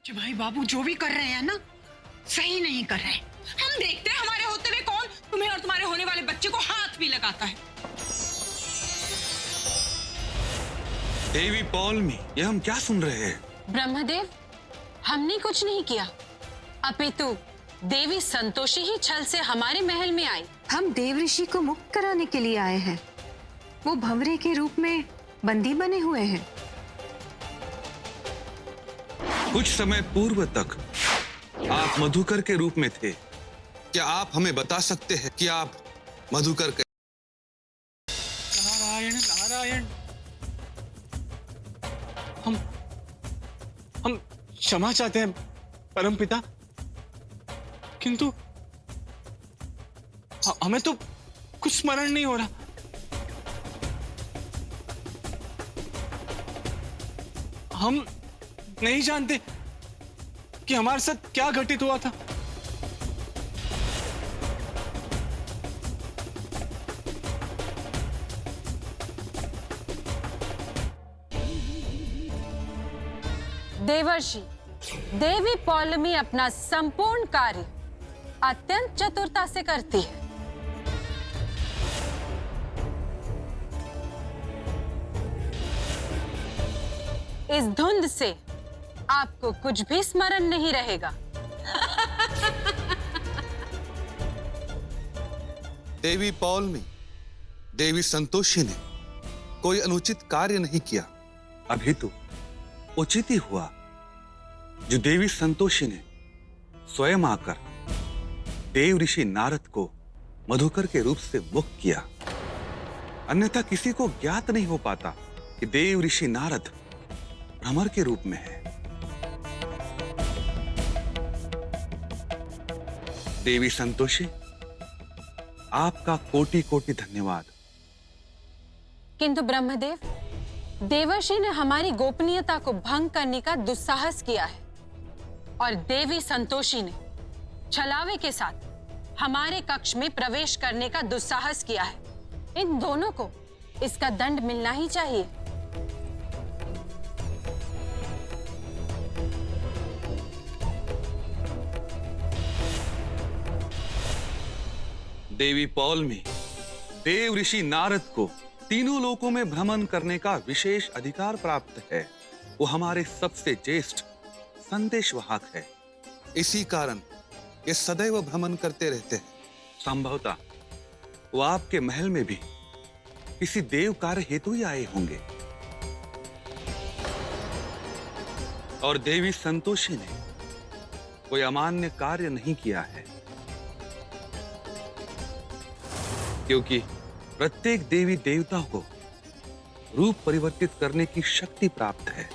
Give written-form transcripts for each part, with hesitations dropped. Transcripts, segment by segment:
कि भाई बाबू जो भी कर रहे हैं ना, सही नहीं कर रहे। हम देखते हैं हमारे होते हुए कौन तुम्हें और तुम्हारे होने वाले बच्चे को हाथ भी लगाता है। देवी पौलमी, ये हम क्या सुन रहे हैं? ब्रह्मदेव, हमने कुछ नहीं किया, अपितु देवी संतोषी ही छल से हमारे महल में आई। हम देव ऋषि को मुक्त कराने के लिए आए हैं। वो भंवरे के रूप में बंदी बने हुए हैं। कुछ समय पूर्व तक आप मधुकर के रूप में थे। क्या आप हमें बता सकते हैं कि आप मधुकर के? नारायण नारायण, हम क्षमा चाहते हैं परमपिता, किंतु हमें तो कुछ स्मरण नहीं हो रहा। हम नहीं जानते कि हमारे साथ क्या घटित हुआ था। देवर्षि, देवी पौलमी अपना संपूर्ण कार्य अत्यंत चतुरता से करती है। इस धुंध से आपको कुछ भी स्मरण नहीं रहेगा। देवी पौलमी, देवी संतोषी ने कोई अनुचित कार्य नहीं किया। अभी तो उचित ही हुआ जो देवी संतोषी ने स्वयं आकर देव ऋषि नारद को मधुकर के रूप से मुक्त किया। अन्यथा किसी को ज्ञात नहीं हो पाता कि देव ऋषि नारद भ्रमर के रूप में है। देवी संतोषी, आपका कोटि कोटि धन्यवाद। किंतु ब्रह्मदेव, देवर्षि ने हमारी गोपनीयता को भंग करने का दुस्साहस किया है और देवी संतोषी ने छलावे के साथ हमारे कक्ष में प्रवेश करने का दुस्साहस किया है। इन दोनों को इसका दंड मिलना ही चाहिए। देवी पौलमी, देव ऋषि नारद को तीनों लोकों में भ्रमण करने का विशेष अधिकार प्राप्त है। वो हमारे सबसे ज्येष्ठ संदेशवाहक है। इसी कारण ये सदैव भ्रमण करते रहते हैं। संभवतः वो आपके महल में भी किसी देव कार्य हेतु ही आए होंगे। और देवी संतोषी ने कोई अमान्य कार्य नहीं किया है, क्योंकि प्रत्येक देवी देवता को रूप परिवर्तित करने की शक्ति प्राप्त है।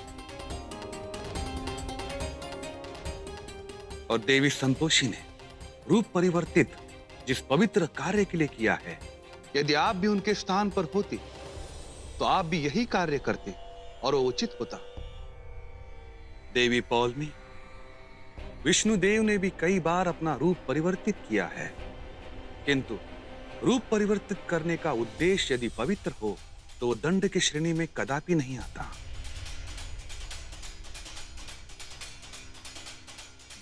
और देवी संतोषी ने रूप परिवर्तित जिस पवित्र कार्य के लिए किया है, यदि आप भी उनके स्थान पर होती तो आप भी यही कार्य करते और वो उचित होता। देवी पौलमी, विष्णुदेव ने भी कई बार अपना रूप परिवर्तित किया है, किंतु रूप परिवर्तित करने का उद्देश्य यदि पवित्र हो तो वो दंड की श्रेणी में कदापि नहीं आता।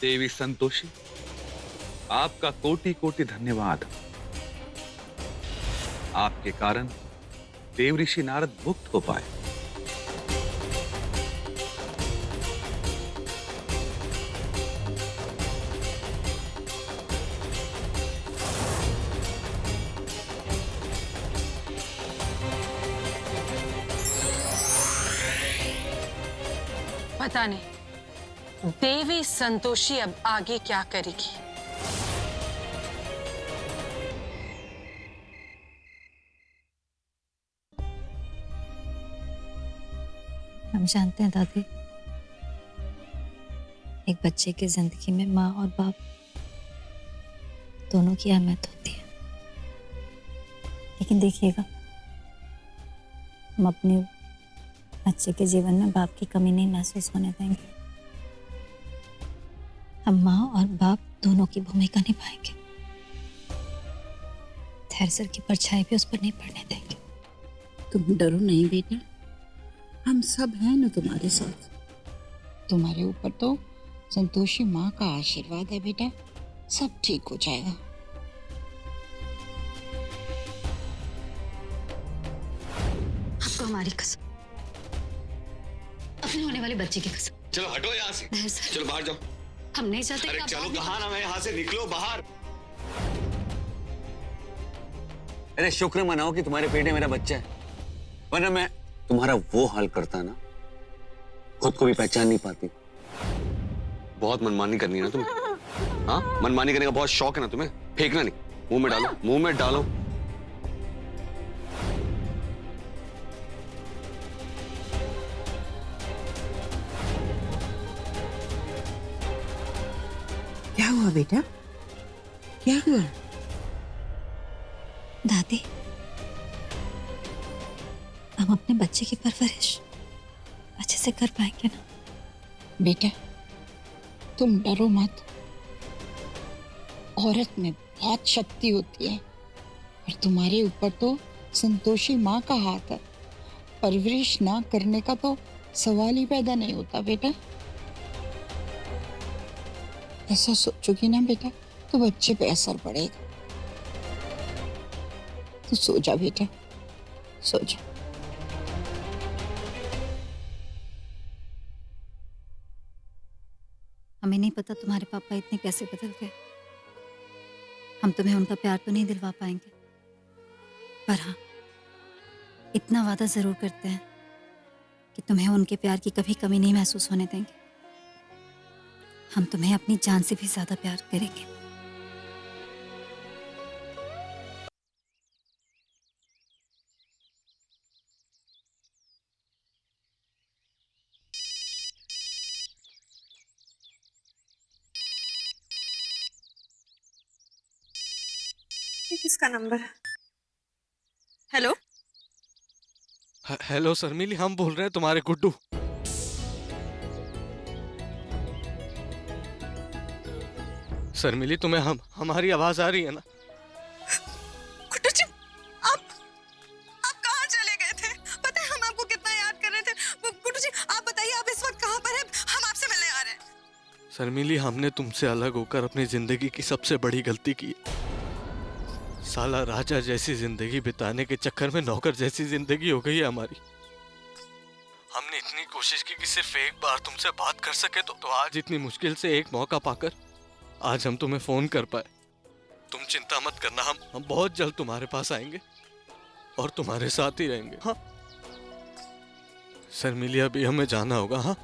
देवी संतोषी, आपका कोटि कोटि धन्यवाद। आपके कारण देव ऋषि नारद मुक्त हो पाए। पता नहीं देवी संतोषी अब आगे क्या करेगी। हम जानते हैं दादी, एक बच्चे की जिंदगी में माँ और बाप दोनों की अहमियत होती है। लेकिन देखिएगा, हम अपने बच्चे के जीवन में बाप की कमी नहीं महसूस होने देंगे। हम माँ और बाप दोनों की भूमिका निभाएंगे। धैर्य की परछाई भी उस पर नहीं पड़ने देंगे। तुम डरो नहीं बेटा, हम सब हैं ना तुम्हारे साथ। तुम्हारे ऊपर तो संतोषी माँ का आशीर्वाद है बेटा, सब ठीक हो जाएगा। आपको हमारी कसम, अपने होने वाले बच्चे की कसम। चलो हटो यहाँ से, नहीं सर, चलो बाहर जाओ। हम नहीं चाहते अरे कि आप चलो बाद में- कहाँ ना, मैं यहाँ से निकलो बाहर। अरे शुक्र मनाओ कि तुम्हारे पेट में मेरा बच्चा है, वरना मैं तुम्हारा वो हाल करता ना, खुद को भी पहचान नहीं पाती। बहुत मनमानी करनी है ना तुम्हें? हाँ, मनमानी करने का बहुत शौक है ना तुम्हें? फेंकना नहीं, मुंह में डालो, मुंह में डालो। क्या हुआ बेटा, क्या हुआ? दादी, हम अपने बच्चे की परवरिश अच्छे से कर पाएंगे ना? बेटा तुम डरो मत, औरत में बहुत शक्ति होती है और तुम्हारे ऊपर तो संतोषी माँ का हाथ है। परवरिश ना करने का तो सवाल ही पैदा नहीं होता बेटा। ऐसा सोचोगी ना बेटा तो बच्चे पे असर पड़ेगा। तो सो जा बेटा, सो जा। हमें नहीं पता तुम्हारे पापा इतने कैसे बदल गए। हम तुम्हें उनका प्यार तो नहीं दिलवा पाएंगे, पर हाँ इतना वादा जरूर करते हैं कि तुम्हें उनके प्यार की कभी कमी नहीं महसूस होने देंगे। हम तुम्हें अपनी जान से भी ज्यादा प्यार करेंगे। ये किसका नंबर है? हेलो, हेलो शर्मिली, हम बोल रहे हैं तुम्हारे गुड्डू। शर्मिली, तुम्हें हमारी आवाज आ रही है ना? गुड्डू जी, आप कहाँ चले गए थे? पता है हम आपको कितना याद कर रहे थे। गुड्डू जी आप बताइए, आप इस वक्त कहाँ पर हैं? हम आपसे मिलने आ रहे हैं। शर्मिली, हमने तुमसे अलग होकर अपनी जिंदगी की सबसे बड़ी गलती की। साला राजा जैसी जिंदगी बिताने के चक्कर में नौकर जैसी जिंदगी हो गई है हमारी। हमने इतनी कोशिश की कि सिर्फ एक बार तुमसे बात कर सके तो आज इतनी मुश्किल से एक मौका पाकर आज हम तुम्हें फोन कर पाए। तुम चिंता मत करना, हम बहुत जल्द तुम्हारे पास आएंगे और तुम्हारे साथ ही रहेंगे। हाँ शर्मिली, अभी हमें जाना होगा। हाँ,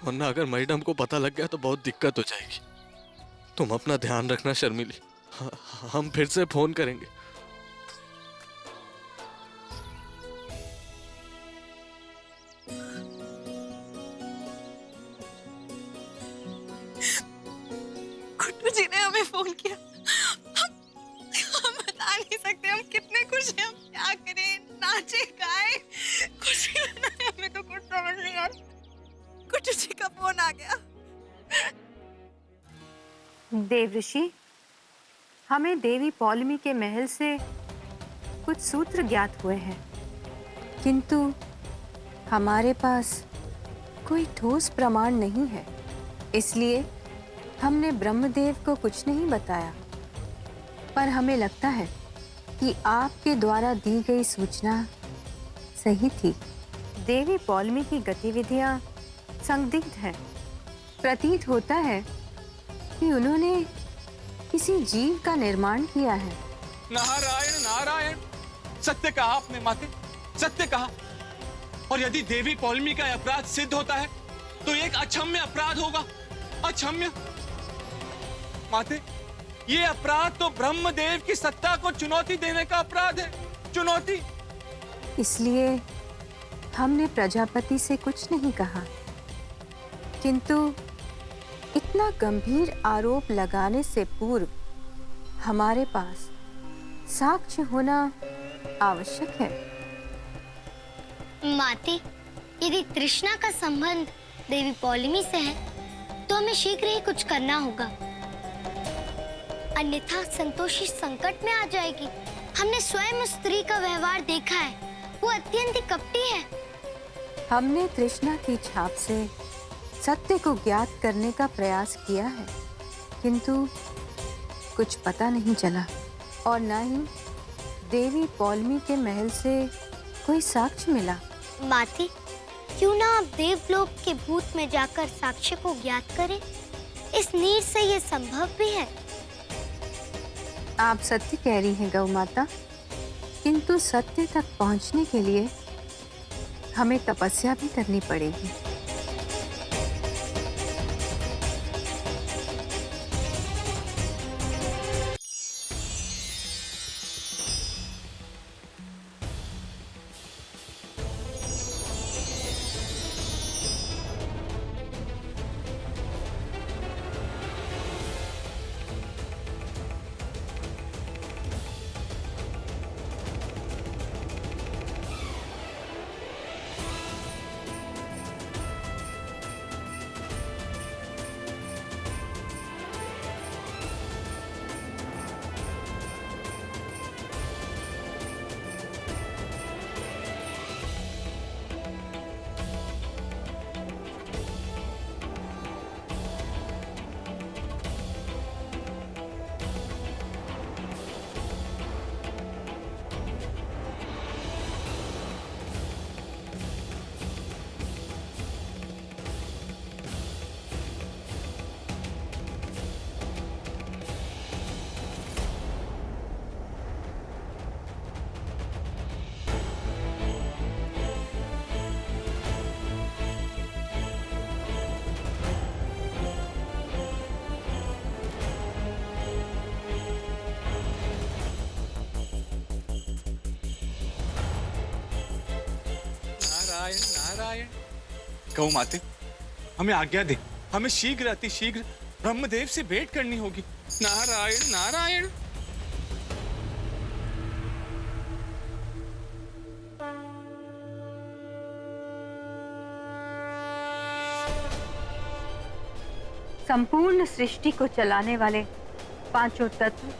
वरना अगर मैडम को पता लग गया तो बहुत दिक्कत हो जाएगी। तुम अपना ध्यान रखना शर्मिली। हम फिर से फोन करेंगे। गुड्डू जी ने हमें फोन किया। हम बता नहीं सकते हम कितने खुश हैं। हम क्या करें, नाचे गाए, खुशी मनाए, हमें तो कुछ समझ नहीं आ रहा। गुड्डू जी का फोन आ गया। देवऋषि, हमें देवी पौलमी के महल से कुछ सूत्र ज्ञात हुए हैं, किंतु हमारे पास कोई ठोस प्रमाण नहीं है। इसलिए हमने ब्रह्मदेव को कुछ नहीं बताया, पर हमें लगता है कि आपके द्वारा दी गई सूचना सही थी। देवी पौलमी की गतिविधियां संदिग्ध हैं। प्रतीत होता है कि उन्होंने किसी जीव का निर्माण किया है। नारायण नारायण, सत्य कहा आपने माते, सत्य कहा। और यदि देवी पौलमी का अपराध सिद्ध होता है तो एक अक्षम्य अपराध होगा। अक्षम्य माते, ये अपराध तो ब्रह्मदेव की सत्ता को चुनौती देने का अपराध है। चुनौती। इसलिए हमने प्रजापति से कुछ नहीं कहा, किंतु इतना गंभीर आरोप लगाने से पूर्व हमारे पास साक्ष्य होना आवश्यक है। माते, यदि तृष्णा का संबंध देवी पौलमी से है तो हमें शीघ्र ही कुछ करना होगा, अन्यथा संतोषी संकट में आ जाएगी। हमने स्वयं उस स्त्री का व्यवहार देखा है, वो अत्यंत कपटी है। हमने तृष्णा की छाप से सत्य को ज्ञात करने का प्रयास किया है, किंतु कुछ पता नहीं चला और न ही देवी पौलमी के महल से कोई साक्ष्य मिला। माते, क्यों ना आप देवलोक के भूत में जाकर साक्ष्य को ज्ञात करें? इस नीर से ये संभव भी है। आप सत्य कह रही हैं गौ माता, किंतु सत्य तक पहुंचने के लिए हमें तपस्या भी करनी पड़ेगी। नारायण नारायण। गौ माते, हमें आज्ञा दे, हमें शीघ्र अतिशीघ्र ब्रह्मदेव से भेंट करनी होगी। नारायण नारायण। संपूर्ण सृष्टि को चलाने वाले पांचों तत्व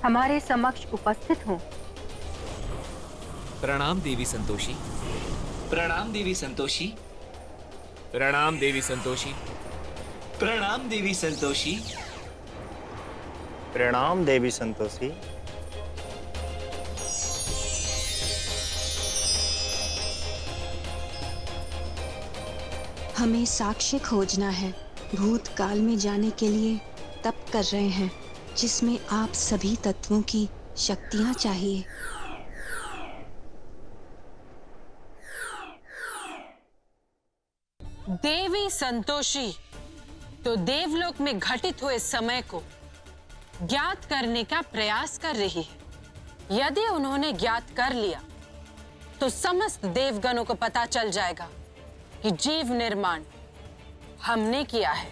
हमारे समक्ष उपस्थित हों। प्रणाम देवी संतोषी। प्रणाम देवी संतोषी। प्रणाम देवी संतोषी। प्रणाम देवी संतोषी। प्रणाम देवी संतोषी। हमें साक्ष्य खोजना है। भूतकाल में जाने के लिए तप कर रहे हैं, जिसमें आप सभी तत्वों की शक्तियां चाहिए। देवी संतोषी तो देवलोक में घटित हुए समय को ज्ञात करने का प्रयास कर रही है। यदि उन्होंने ज्ञात कर लिया तो समस्त देवगणों को पता चल जाएगा कि जीव निर्माण हमने किया है।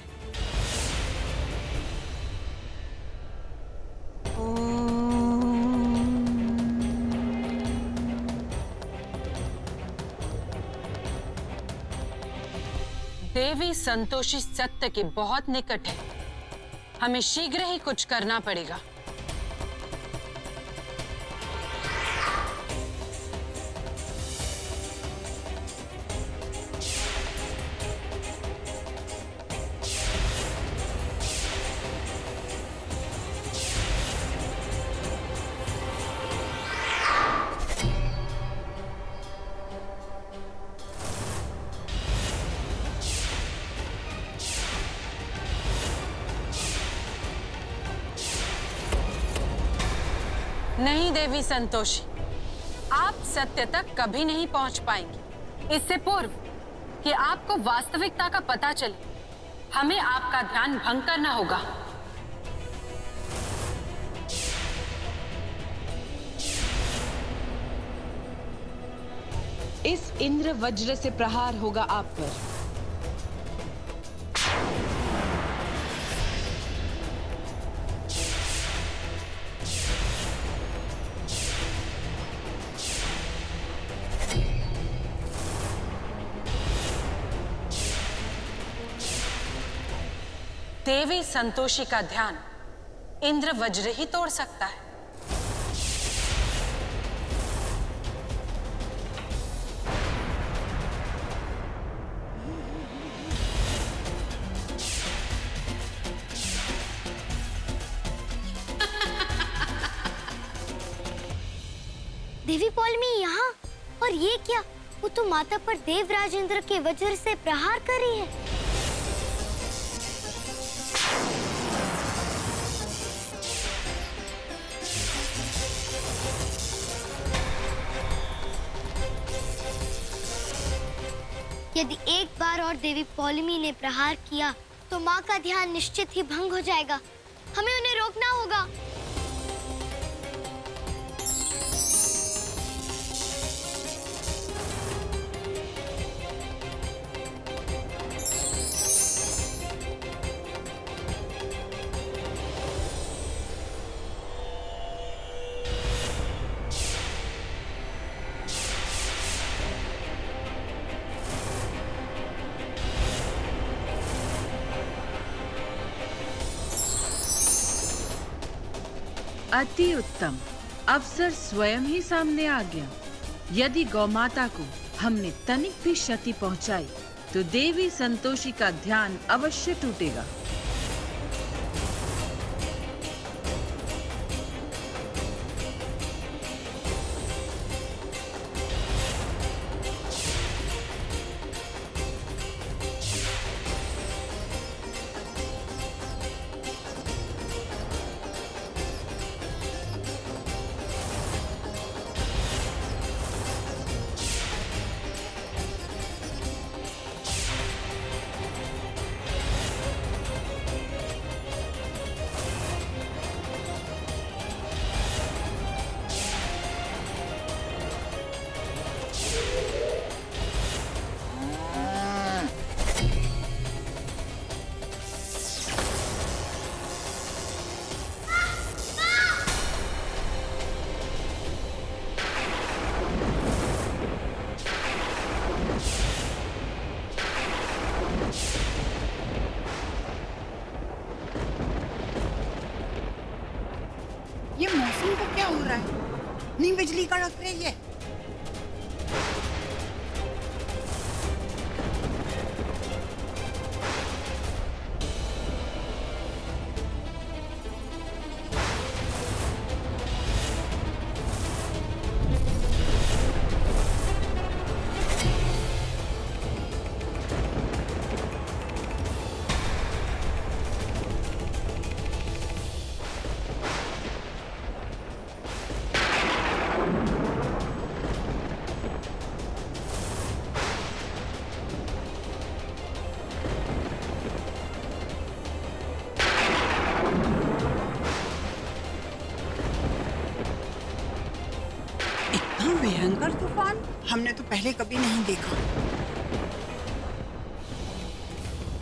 देवी संतोषी सत्य के बहुत निकट है। हमें शीघ्र ही कुछ करना पड़ेगा। नहीं देवी संतोषी, आप सत्य तक कभी नहीं पहुंच पाएंगे। इससे पूर्व कि आपको वास्तविकता का पता चले, हमें आपका ध्यान भंग करना होगा। इस इंद्र वज्र से प्रहार होगा आप पर। देवी संतोषी का ध्यान इंद्र वज्र ही तोड़ सकता है। देवी पौलमी यहाँ? और ये क्या? वो तो माता पर देवराज इंद्र के वज्र से प्रहार कर रही है। यदि एक बार और देवी पौलमी ने प्रहार किया तो माँ का ध्यान निश्चित ही भंग हो जाएगा। हमें उन्हें रोकना होगा। अति उत्तम, अवसर स्वयं ही सामने आ गया। यदि गौमाता को हमने तनिक भी क्षति पहुंचाई तो देवी संतोषी का ध्यान अवश्य टूटेगा। ये मौसम को क्या हो रहा है? नहीं बिजली कड़क रही है। भयंकर तूफान हमने तो पहले कभी नहीं देखा।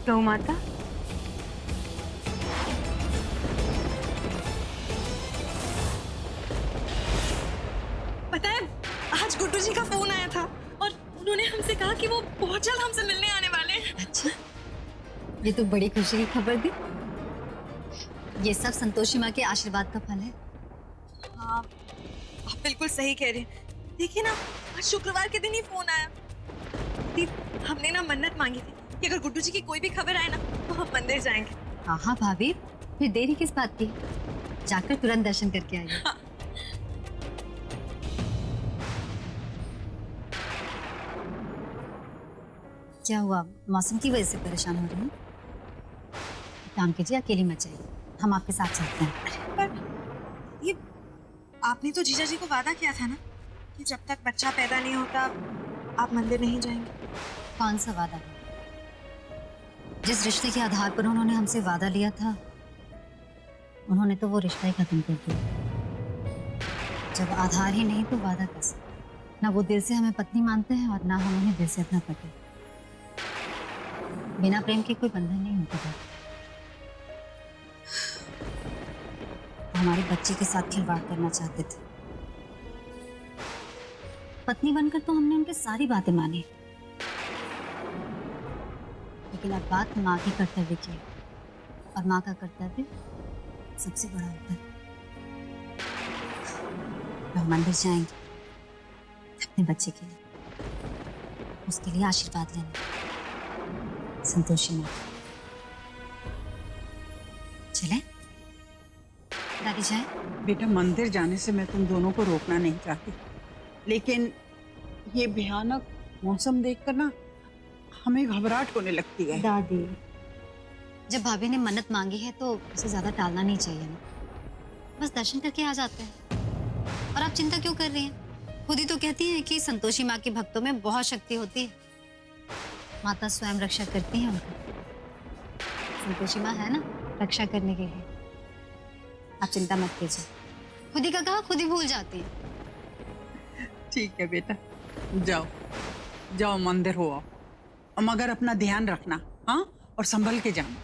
गौ माता, पता है, आज गुड्डू जी का फोन आया था और उन्होंने हमसे कहा कि वो बहुत जल्द हमसे मिलने आने वाले हैं। अच्छा, ये तो बड़ी खुशी की खबर दी। ये सब संतोषी माँ के आशीर्वाद का फल है। हाँ, आप बिल्कुल सही कह रहे हैं। देखिए ना, आज शुक्रवार के दिन ही फोन आया। हमने ना मन्नत मांगी थी कि अगर गुड्डू जी की कोई भी खबर आए ना तो हम मंदिर जाएंगे। हाँ हाँ भाभी, फिर देरी किस बात की? जाकर तुरंत दर्शन करके आइए। हाँ। क्या हुआ, मौसम की वजह से परेशान हो रही हैं? काम कीजिए, अकेली मत जाइए, हम आपके साथ चलते हैं। पर ये आपने तो जीजा जी को वादा किया था ना कि जब तक बच्चा पैदा नहीं होता आप मंदिर नहीं जाएंगे। कौन सा वादा? जिस रिश्ते के आधार पर उन्होंने हमसे वादा लिया था, उन्होंने तो वो रिश्ता ही खत्म कर दिया। जब आधार ही नहीं तो वादा कैसे? ना वो दिल से हमें पत्नी मानते हैं और ना हम उन्हें दिल से अपना पति। बिना प्रेम के कोई बंधन नहीं होता। हमारे बच्चे के साथ खिलवाड़ करना चाहते थे। पत्नी बनकर तो हमने उनकी सारी बातें मानी, लेकिन अब बात माँ के कर्तव्य की है, और माँ का कर्तव्य सबसे बड़ा होता है। हम मंदिर जाएंगे अपने बच्चे के लिए, उसके लिए आशीर्वाद लेने। संतोषी माँ, चले दादी जाए? बेटा, मंदिर जाने से मैं तुम दोनों को रोकना नहीं चाहती, लेकिन ये भयानक मौसम देखकर ना हमें घबराहट होने लगती है। दादी, जब भाभी ने मन्नत मांगी है तो उसे ज्यादा टालना नहीं चाहिए ना। बस दर्शन करके आ जाते हैं। और आप चिंता क्यों कर रही हैं? खुद ही तो कहती हैं कि संतोषी माँ के भक्तों में बहुत शक्ति होती है। माता स्वयं रक्षा करती हैं उनकी। संतोषी माँ है ना रक्षा करने के लिए। आप चिंता मत कीजिए, खुद ही का कहा खुद ही भूल जाती है। ठीक है बेटा, जाओ जाओ मंदिर हो आओ, मगर अपना ध्यान रखना, हाँ, और संभल के जाना।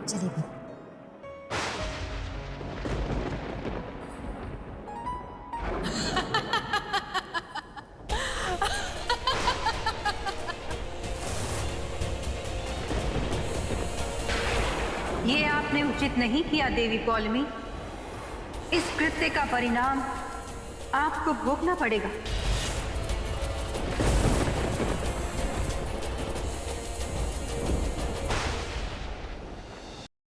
चलिए भाभी। ये आपने उचित नहीं किया देवी पौलमी। इस कृत्य का परिणाम आपको भोगना पड़ेगा।